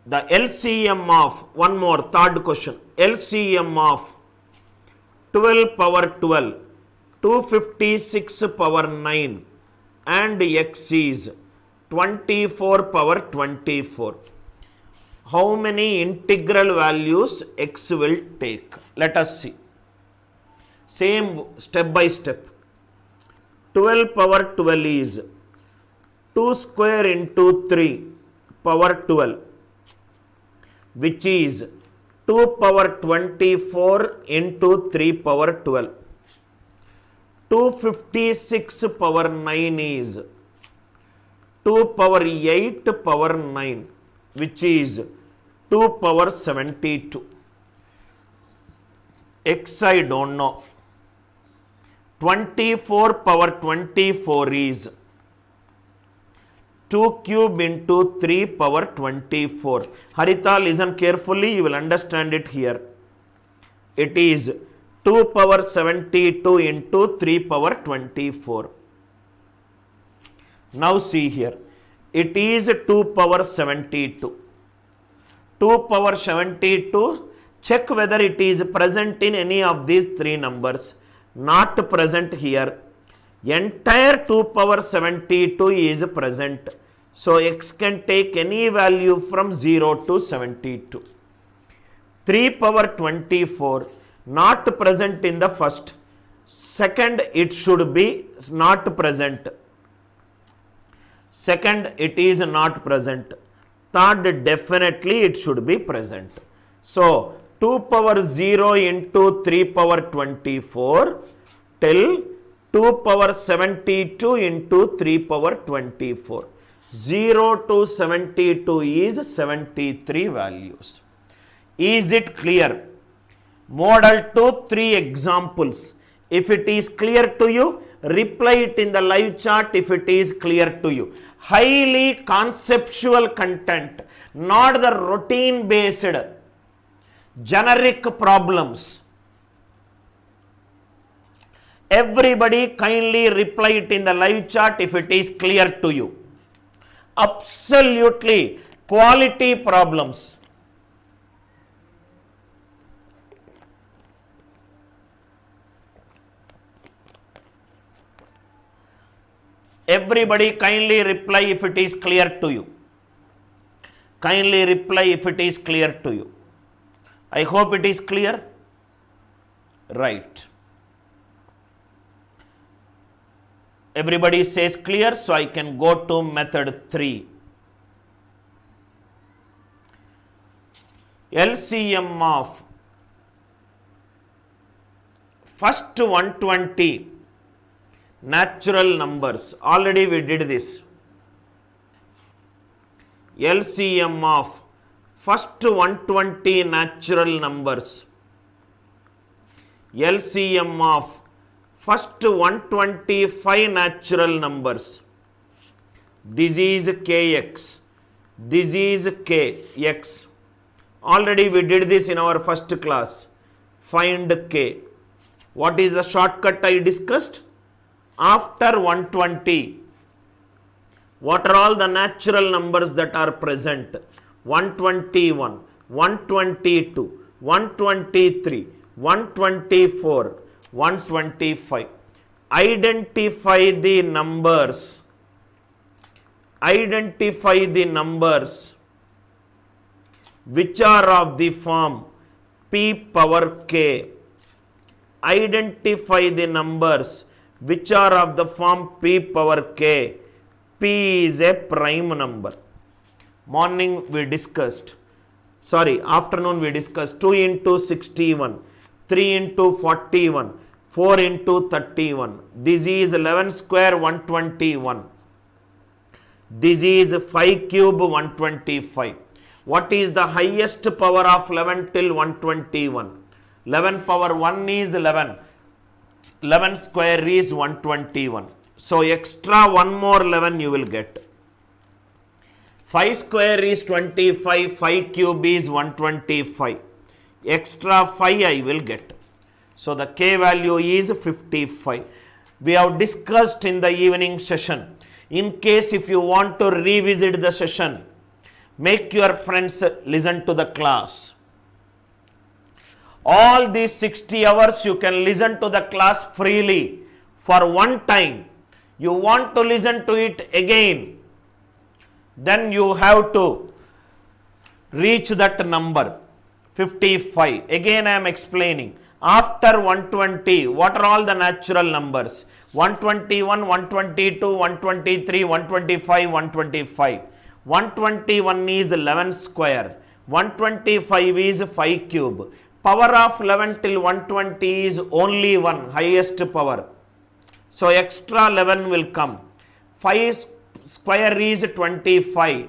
The LCM of, one more, third question, LCM of 12 power 12, 256 power 9 and x is 24 power 24. How many integral values x will take? Let us see. Same step by step. 12 power 12 is 2 square into 3 power 12, which is 2 power 24 into 3 power 12. 256 power 9 is 2 power 8 power 9, which is 2 power 72. X I don't know. 24 power 24 is 2 cube into 3 power 24. Haritha, listen carefully, you will understand it here. It is 2 power 72 into 3 power 24. Now see here, it is 2 power 72. 2 power 72, check whether it is present in any of these three numbers. Not present here. Entire 2 power 72 is present. So x can take any value from 0 to 72. 3 power 24 not present in the first. Second, it should be not present. Second, it is not present. Third, definitely it should be present. So 2 power 0 into 3 power 24 till 2 power 72 into 3 power 24. 0 to 72 is 73 values. Is it clear? Model 2, 3 examples. If it is clear to you, reply it in the live chat if it is clear to you. Highly conceptual content, not the routine based generic problems. Everybody kindly reply it in the live chat if it is clear to you. Absolutely quality problems. Everybody kindly reply if it is clear to you. Kindly reply if it is clear to you. I hope it is clear. Right. Everybody says clear, so I can go to method 3. LCM of first 120 natural numbers. Already we did this. LCM of first 120 natural numbers. LCM of first 125 natural numbers. This is kx. This is kx. Already we did this in our first class. Find k. What is the shortcut I discussed? After 120, what are all the natural numbers that are present? 121, 122, 123, 124, 125. Identify the numbers. Identify the numbers which are of the form p power k. Identify the numbers which are of the form p power k. P is a prime number. Morning we discussed, afternoon we discussed 2 into 61, 3 into 41, 4 into 31. This is 11 square 121. This is 5 cube 125. What is the highest power of 11 till 121? 11 power 1 is 11. 11 square is 121. So extra one more 11 you will get. 5 square is 25. 5 cube is 125. Extra 5 I will get. So the k value is 55. We have discussed in the evening session. In case if you want to revisit the session, Make your friends listen to the class. All these 60 hours you can listen to the class freely for one time. You want to listen to it again, then you have to reach that number 55. Again I am explaining. After 120, what are all the natural numbers? 121, 122, 123, 125, 125. 121 is 11 square. 125 is 5 cube. Power of 11 till 120 is only 1, highest power. So extra 11 will come. 5 square is 25.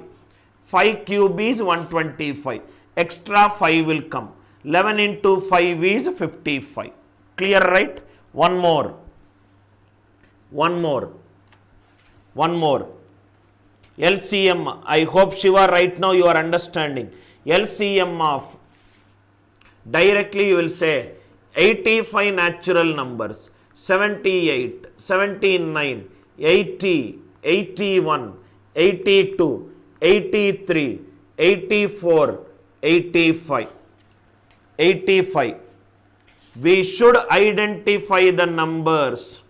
5 cube is 125. Extra 5 will come. 11 into 5 is 55. Clear, right? One more. LCM. I hope Shiva right now you are understanding. LCM of, directly you will say 85 natural numbers. 78, 79, 80, 81, 82, 83, 84, 85. 85. We should identify the numbers.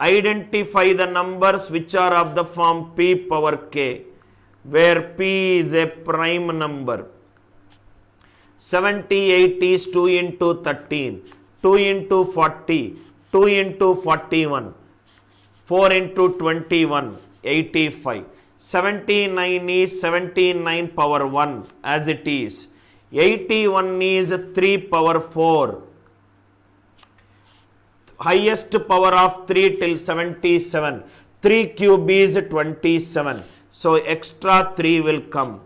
Identify the numbers which are of the form p power k, where p is a prime number. 78 is 2 into 13, 2 into 40, 2 into 41, 4 into 21, 85. 79 is 79 power 1 as it is. 81 is 3 power 4. Highest power of 3 till 77. 3 cube is 27. So extra 3 will come.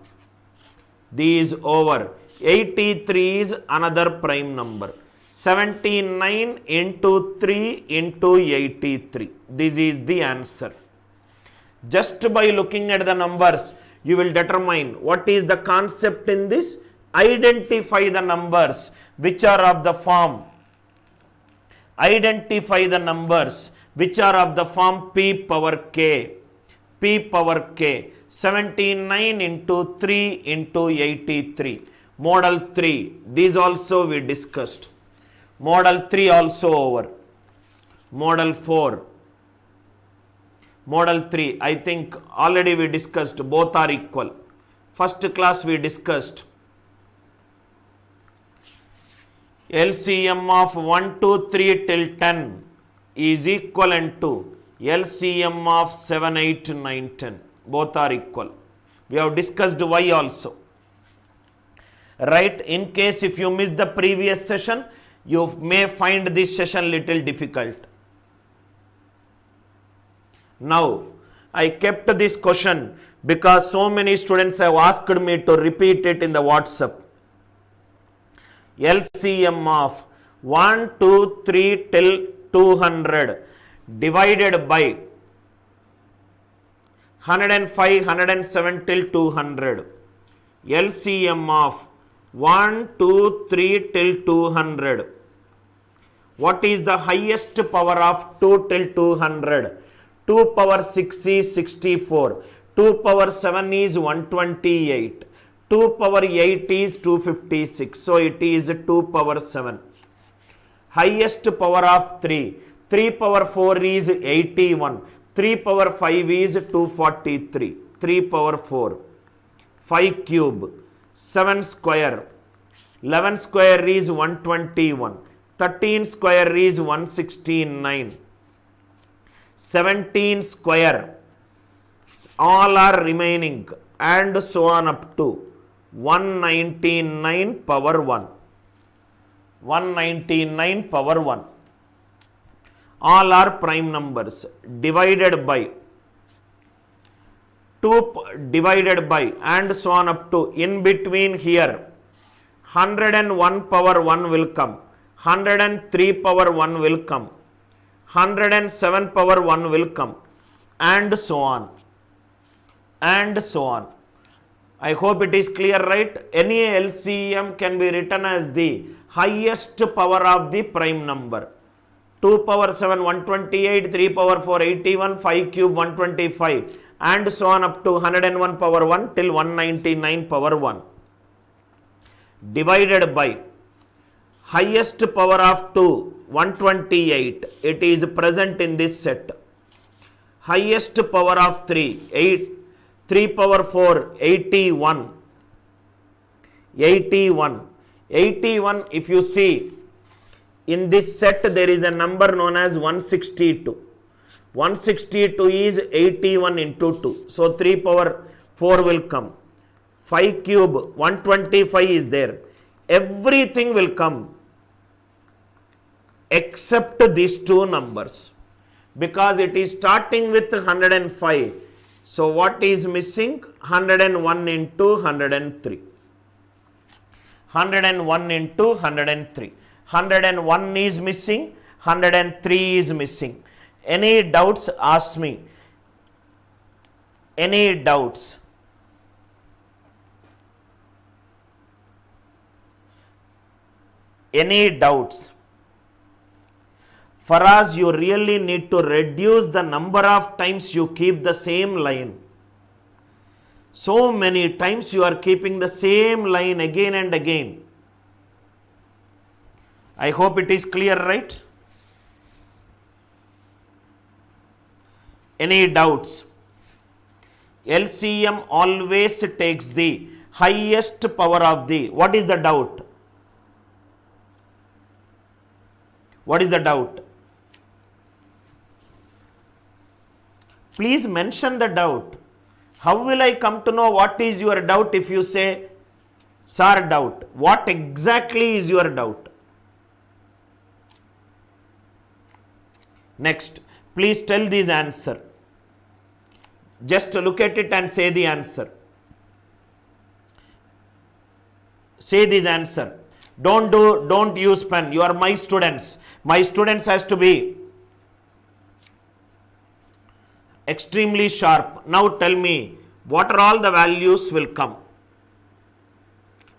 These over. 83 is another prime number. 79 into 3 into 83. This is the answer. Just by looking at the numbers, you will determine what is the concept in this. Identify the numbers which are of the form. Identify the numbers which are of the form p power k. P power k. 79 into 3 into 83. Model 3. These also we discussed. Model 3 also over. Model 4. Model 3. I think already we discussed. Both are equal. First class we discussed. LCM of 1, 2, 3 till 10 is equivalent to LCM of 7, 8, 9, 10. Both are equal. We have discussed Y also. Right? In case if you missed the previous session, you may find this session little difficult. Now, I kept this question because so many students have asked me to repeat it in the WhatsApp. LCM of 1, 2, 3 till 200 divided by 105, 107 till 200. LCM of 1, 2, 3 till 200. What is the highest power of 2 till 200? 2 power 6 is 64. 2 power 7 is 128. 2 power 8 is 256. So it is 2 power 7. Highest power of 3. 3 power 4 is 81. 3 power 5 is 243. 3 power 4. 5 cube. 7 square. 11 square is 121. 13 square is 169. 17 square. All are remaining and so on up to 199 power 1. 199 power 1. All are prime numbers divided by 2 divided by and so on up to, in between here 101 power 1 will come, 103 power 1 will come, 107 power 1 will come, and so on. And so on. I hope it is clear, right? Any LCM can be written as the highest power of the prime number. 2 power 7 128, 3 power 4 81, 5 cube 125, and so on up to 101 power 1 till 199 power 1 divided by highest power of 2 128, it is present in this set. Highest power of 3 8, 3 power 4 81, 81 if you see in this set there is a number known as 162. 162 is 81 into 2. So 3 power 4 will come. 5 cube 125 is there. Everything will come except these two numbers because it is starting with 105. So what is missing? 101 into 103. 101 into 103. 101 is missing. 103 is missing. Any doubts? Ask me. Any doubts? Any doubts? For us, you really need to reduce the number of times you keep the same line. So many times you are keeping the same line again and again. I hope it is clear, right? Any doubts? LCM always takes the highest power of the. What is the doubt? What is the doubt? Please mention the doubt. How will I come to know what is your doubt if you say, sir, doubt? What exactly is your doubt? Next, please tell this answer. Just look at it and say the answer. Say this answer. Don't use pen. You are my students. My students has to be extremely sharp. Now tell me, what are all the values will come?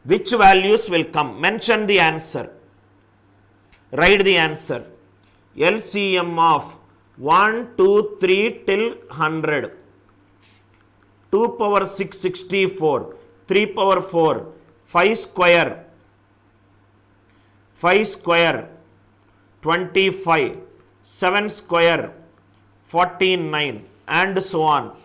Which values will come? Mention the answer. Write the answer. LCM of 1, 2, 3 till 100. 2 power 6, 64. 3 power 4. 5 square. 5 square. 25. 7 square. 49. And so on.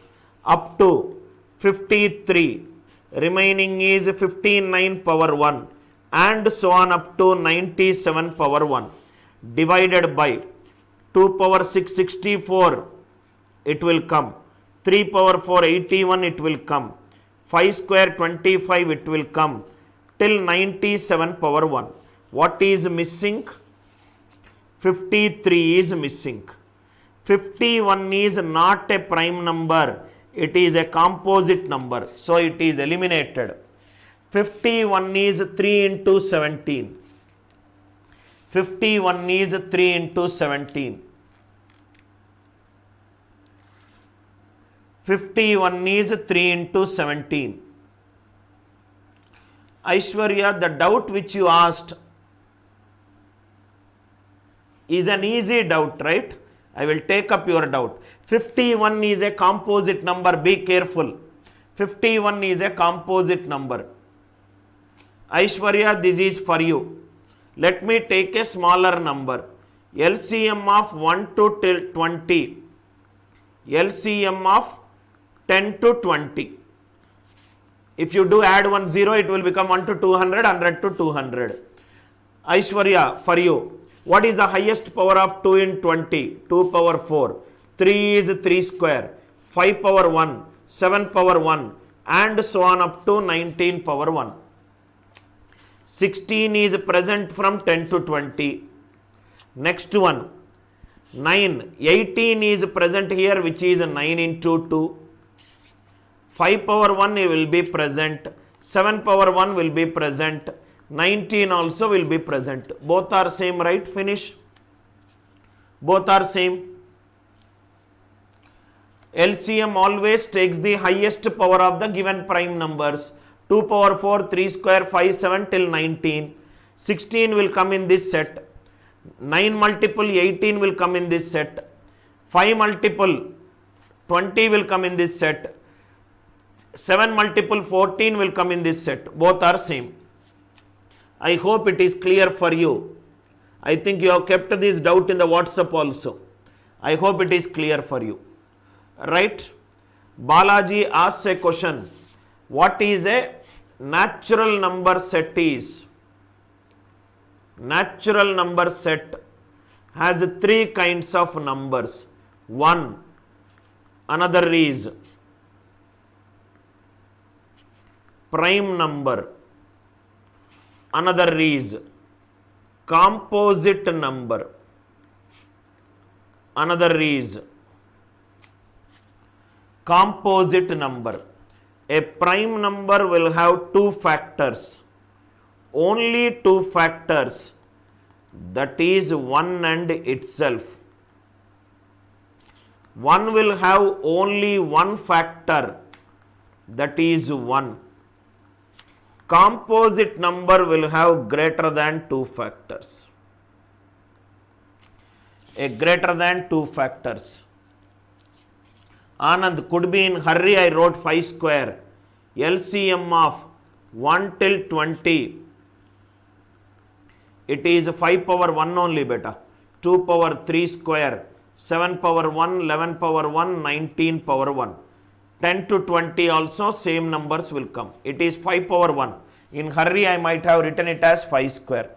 Up to 53. Remaining is 59 power 1. And so on up to 97 power 1. Divided by 2 power 6, 64, it will come. 3 power 4, 81, it will come. 5 square 25, it will come. Till 97 power 1. What is missing? 53 is missing. 51 is not a prime number. It is a composite number. So it is eliminated. 51 is 3 into 17. 51 is 3 into 17. 51 is 3 into 17. Aishwarya, the doubt which you asked is an easy doubt, right? I will take up your doubt. 51 is a composite number. Be careful. 51 is a composite number. Aishwarya, this is for you. Let me take a smaller number. LCM of 1 to till 20. LCM of 10 to 20. If you do add 1 0, it will become 1 to 200, 100 to 200. Aishwarya, for you. What is the highest power of 2 in 20? 2 power 4. 3 is 3 square. 5 power 1. 7 power 1. And so on up to 19 power 1. 16 is present from 10 to 20. Next one. 9. 18 is present here, which is 9 into 2. 5 power 1 will be present. 7 power 1 will be present. 19 also will be present. Both are same, right? Finish. Both are same. LCM always takes the highest power of the given prime numbers. 2 power 4, 3 square, 5, 7 till 19. 16 will come in this set. 9 multiple 18 will come in this set. 5 multiple 20 will come in this set. 7 multiple 14 will come in this set. Both are same. I hope it is clear for you. I think you have kept this doubt in the WhatsApp also. I hope it is clear for you. Right? Balaji asks a question. What is a natural number set is? Natural number set has 3 kinds of numbers. One, another is prime number. Another is composite number. Another is composite number. A prime number will have 2 factors. Only 2 factors. That is 1 and itself. One will have only 1 factor. That is 1. Composite number will have greater than 2 factors. A greater than 2 factors. Anand, could be in hurry I wrote 5 square. LCM of 1 till 20. It is 5 power 1 only beta. 2 power 3 square. 7 power 1, 11 power 1, 19 power 1. 10 to 20 also same numbers will come. It is 5 power 1. In hurry I might have written it as 5 square.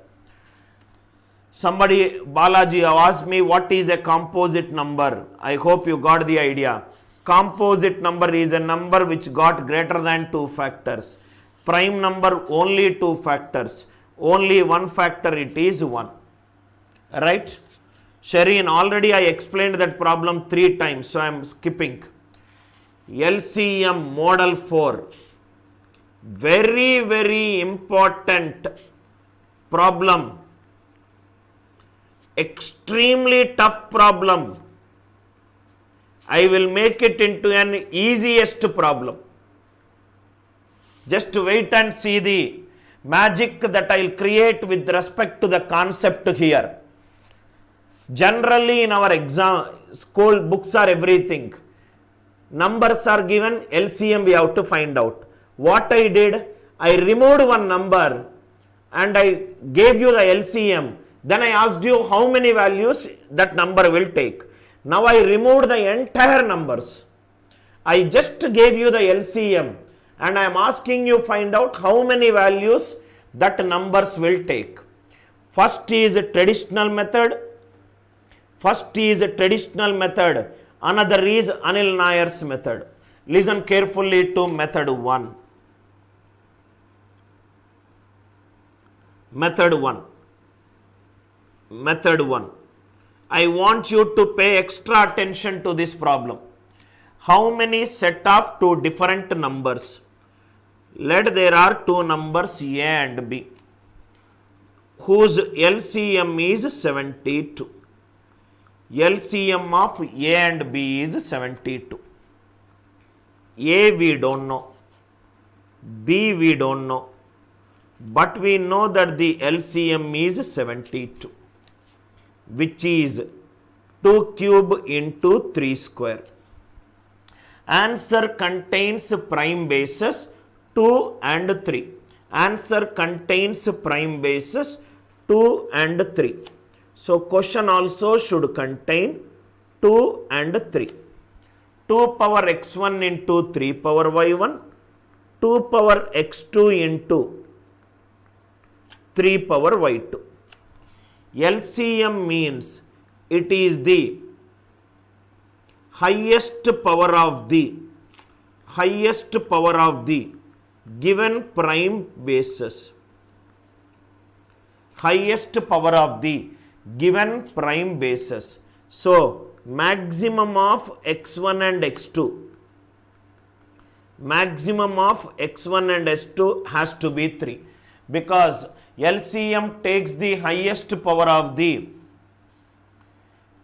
Somebody, Balaji, asked me what is a composite number. I hope you got the idea. Composite number is a number which got greater than 2 factors. Prime number only 2 factors. Only 1 factor, it is 1. Right? Shereen, already I explained that problem 3 times, so I am skipping. LCM model 4. Very, very important problem. Extremely tough problem. I will make it into an easiest problem. Just wait and see the magic that I will create with respect to the concept here. Generally in our exam, school books are everything. Numbers are given, LCM we have to find out. What I did, I removed one number and I gave you the LCM. Then I asked you how many values that number will take. Now I removed the entire numbers. I just gave you the LCM and I am asking you find out how many values that numbers will take. First is a traditional method. Another is ANIL NAIR's method. Listen carefully to method 1. Method 1. I want you to pay extra attention to this problem. How many set of 2 different numbers? Let there are 2 numbers A and B whose LCM is 72. LCM of A and B is 72. A we don't know. B we don't know. But we know that the LCM is 72. Which is 2 cube into 3 square. Answer contains prime bases 2 and 3. Answer contains prime bases 2 and 3. So question also should contain 2 and 3. 2 power x1 into 3 power y1. 2 power x2 into 3 power y2. LCM means it is the highest power of the given prime bases. Highest power of the given prime bases. So maximum of x1 and x2. Maximum of x1 and x2 has to be 3 because LCM takes the highest power of the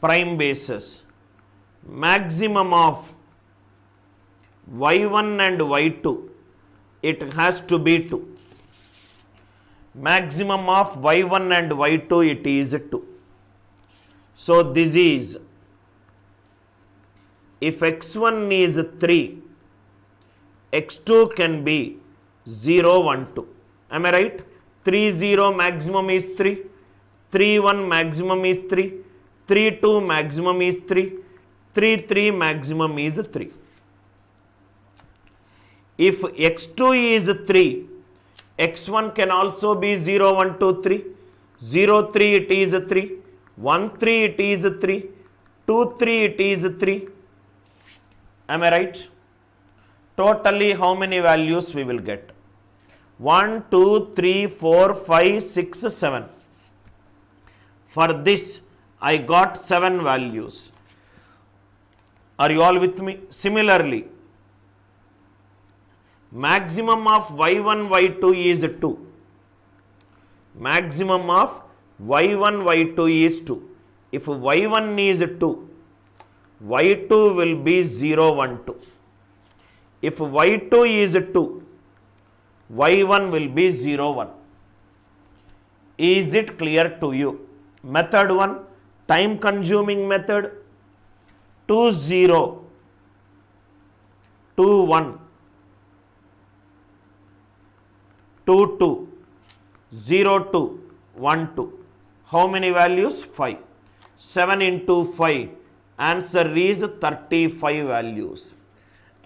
prime bases. Maximum of y1 and y2, it has to be 2. Maximum of y1 and y2, it is 2. So this is If x1 is 3, x2 can be 0, 1, 2. Am I right? 3, 0 maximum is 3. 3, 1 maximum is 3. 3, 2 maximum is 3. 3, 3 maximum is 3. If x2 is 3, x1 can also be 0, 1, 2, 3. 0, 3 it is 3. 1, 3 it is 3. 2, 3 it is 3. Am I right? Totally how many values we will get? 1, 2, 3, 4, 5, 6, 7. For this, I got 7 values. Are you all with me? Similarly, maximum of y1, y2 is 2. Maximum of y1, y2 is 2. If y1 is 2, y2 will be 0, 1, 2. If y2 is 2, y1 will be 0, 1. Is it clear to you? Method 1, time consuming method. 2, 0, 2, 1, 2, 2, 0, 2, 1, 2. How many values? 5. 7 into 5. Answer is 35 values.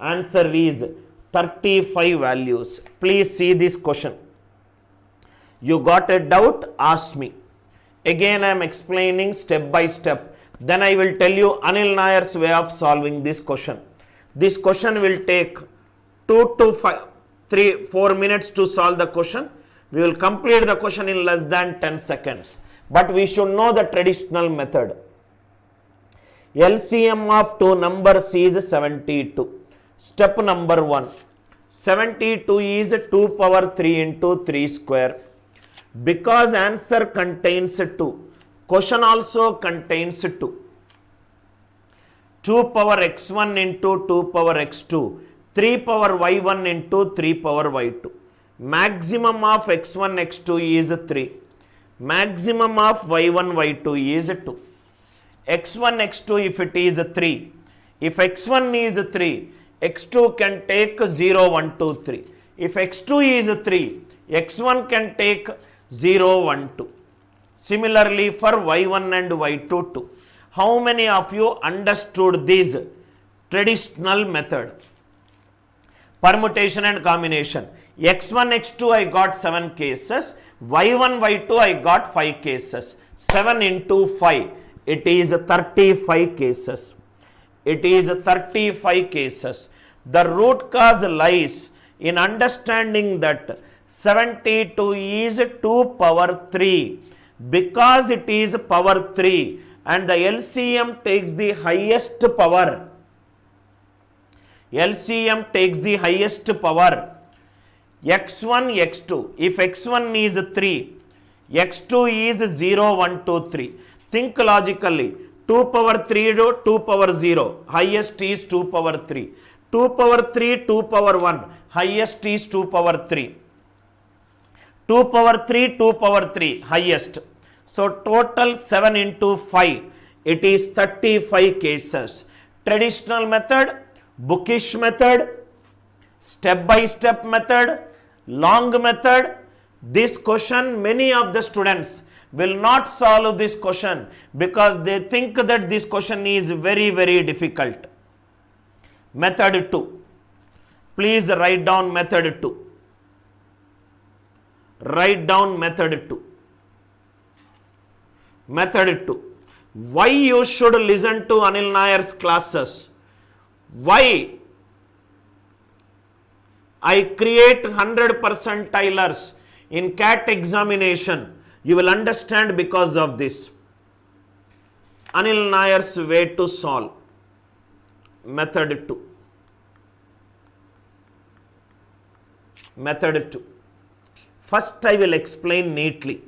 Answer is 35 values. Please see this question. You got a doubt? Ask me. Again I am explaining step by step. Then I will tell you Anil Nair's way of solving this question. This question will take 2 to 4 minutes to solve the question. We will complete the question in less than 10 seconds. But we should know the traditional method. LCM of two numbers is 72. Step number 1. 72 is 2 power 3 into 3 square. Because answer contains 2, question also contains 2. 2 power x1 into 2 power x2. 3 power y1 into 3 power y2. Maximum of x1, x2 is 3. Maximum of y1, y2 is 2. x1, x2 if it is 3. If x1 is 3, x2 can take 0, 1, 2, 3. If x2 is 3, x1 can take 0, 1, 2. Similarly for y1 and y2 too. How many of you understood this traditional method? Permutation and combination. x1, x2 I got 7 cases. y1, y2 I got 5 cases. 7 into 5. It is 35 cases. It is 35 cases. The root cause lies in understanding that 72 is 2 power 3. Because it is power 3 and the LCM takes the highest power. LCM takes the highest power. x1, x2. If x1 is 3, x2 is 0, 1, 2, 3. Think logically. 2 power 3 to 2 power 0. Highest is 2 power 3. 2 power 3, 2 power 1. Highest is 2 power 3. 2 power 3, 2 power 3. Highest. So total 7 into 5. It is 35 cases. Traditional method, bookish method, step by step method, long method. This question, many of the students will not solve this question because they think that this question is very, very difficult. Method 2. Please write down method 2. Write down method 2. Method 2. Why you should listen to Anil Nair's classes? Why I create 100 percentile in CAT examination? You will understand because of this. Anil Nair's way to solve. Method 2. Method 2. First I will explain neatly.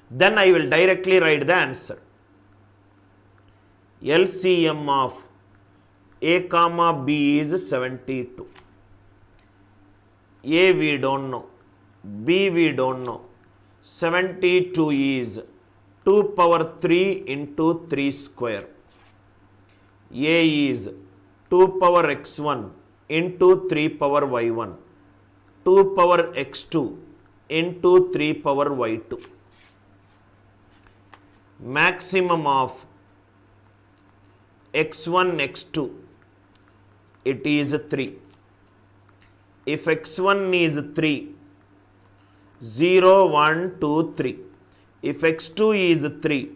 Then I will directly write the answer. LCM of A comma B is 72. A we don't know. B we don't know. 72 is 2 power 3 into 3 square. A is 2 power x1 into 3 power y1, 2 power x2 into 3 power y2. Maximum of x1, x2, it is 3. If x1 is 3, 0, 1, 2, 3. If x2 is 3,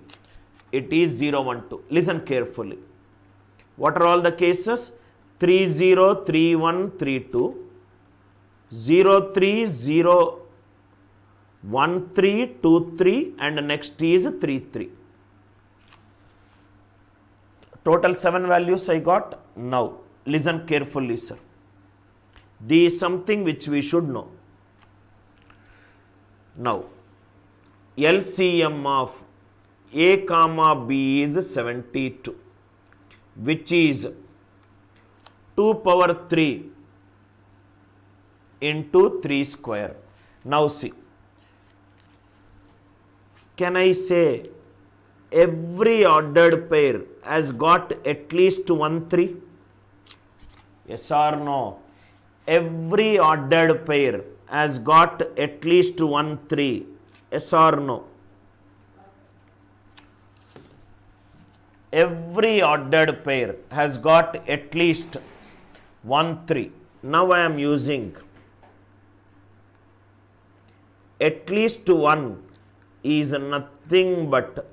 it is 0, 1, 2. Listen carefully. What are all the cases? 3, 0, 3, 1, 3, 2. 0, 3, 0, 1, 3, 2, 3, and next is 3, 3. Total 7 values I got. Now, listen carefully, sir. This is something which we should know. Now, LCM of A comma B is 72, which is 2 power 3 into 3 square. Now see, can I say every ordered pair has got at least 1 3? Yes or no? Every ordered pair has got at least 1 3. Yes or no? Every ordered pair has got at least 1 3. Now I am using at least 1 is nothing but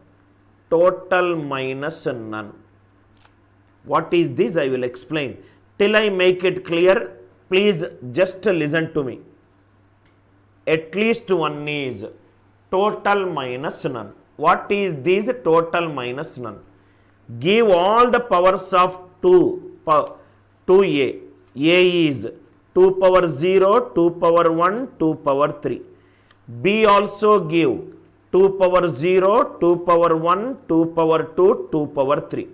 total minus none. What is this? I will explain. Till I make it clear, please just listen to me. At least 1 is total minus none. What is this total minus none? Give all the powers of 2 to A. A is 2 power 0, 2 power 1, 2 power 3. B also give 2 power 0, 2 power 1, 2 power 2, 2 power 3.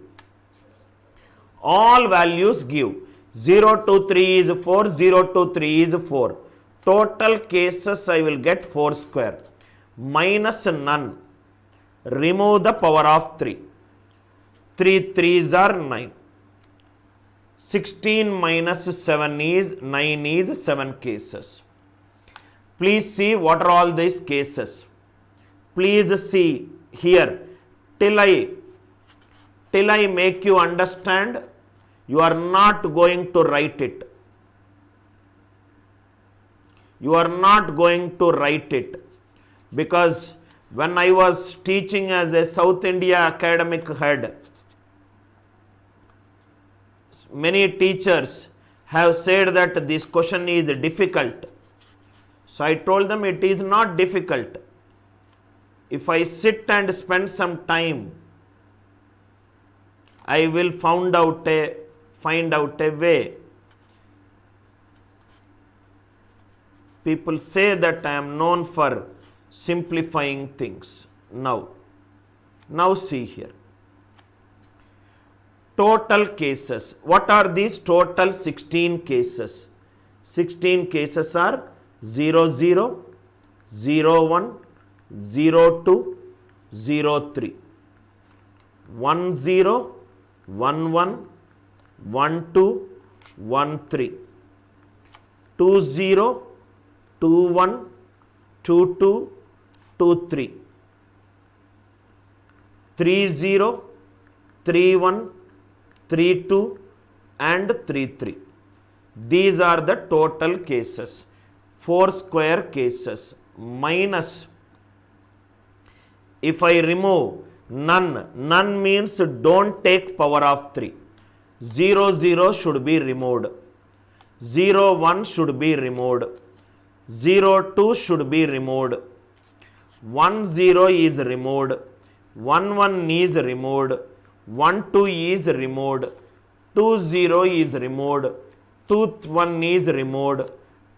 All values give. 0 to 3 is 4, 0 to 3 is 4. Total cases I will get 4 square. Minus none. Remove the power of 3. 3 3s are 9. 16 minus 7 is 9 is 7 cases. Please see what are all these cases. Please see here. Till I make you understand, you are not going to write it. You are not going to write it. Because when I was teaching as a South India academic head, many teachers have said that this question is difficult. So I told them it is not difficult. If I sit and spend some time, I will find out a way. People say that I am known for simplifying things. Now see here. Total cases. What are these total 16 cases? 16 cases are 0 0, 0 1, 0 2, 0 3, 1 0, 1 1, 1 2, 1 3, 2 0, 2 1, 2 2, 2 3, 3 0, 3 1, 3 2, and 3 3. These are the total cases. 4 square cases minus. If I remove none means don't take power of 3. 0 0 should be removed. 0 1 should be removed. 0 2 should be removed. 1 0 is removed. 1 1 is removed. 1 2 is removed. 2 0 is removed. 2 1 is removed.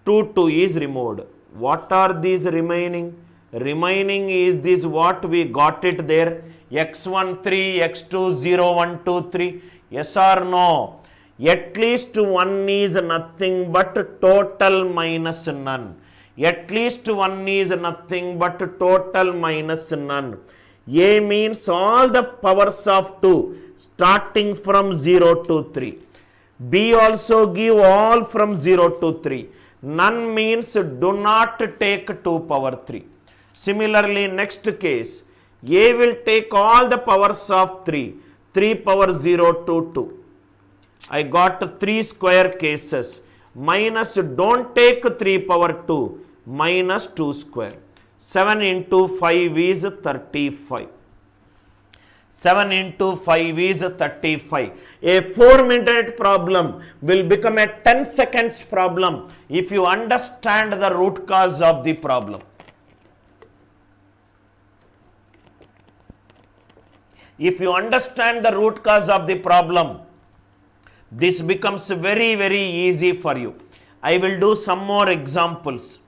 2 2 is removed. What are these remaining? Remaining is this what we got it there. x1 3, x2 0, 1 2 3. Yes or no? At least 1 is nothing but total minus none. At least 1 is nothing but total minus none. A means all the powers of 2 starting from 0 to 3. B also give all from 0 to 3. None means do not take 2 power 3. Similarly, next case, A will take all the powers of 3. 3 power 0 to 2. I got 3 square cases. Minus don't take 3 power 2. Minus 2 square. 7 into 5 is 35. 7 into 5 is 35. A 4-minute problem will become a 10 seconds problem if you understand the root cause of the problem. If you understand the root cause of the problem, this becomes very, very easy for you. I will do some more examples.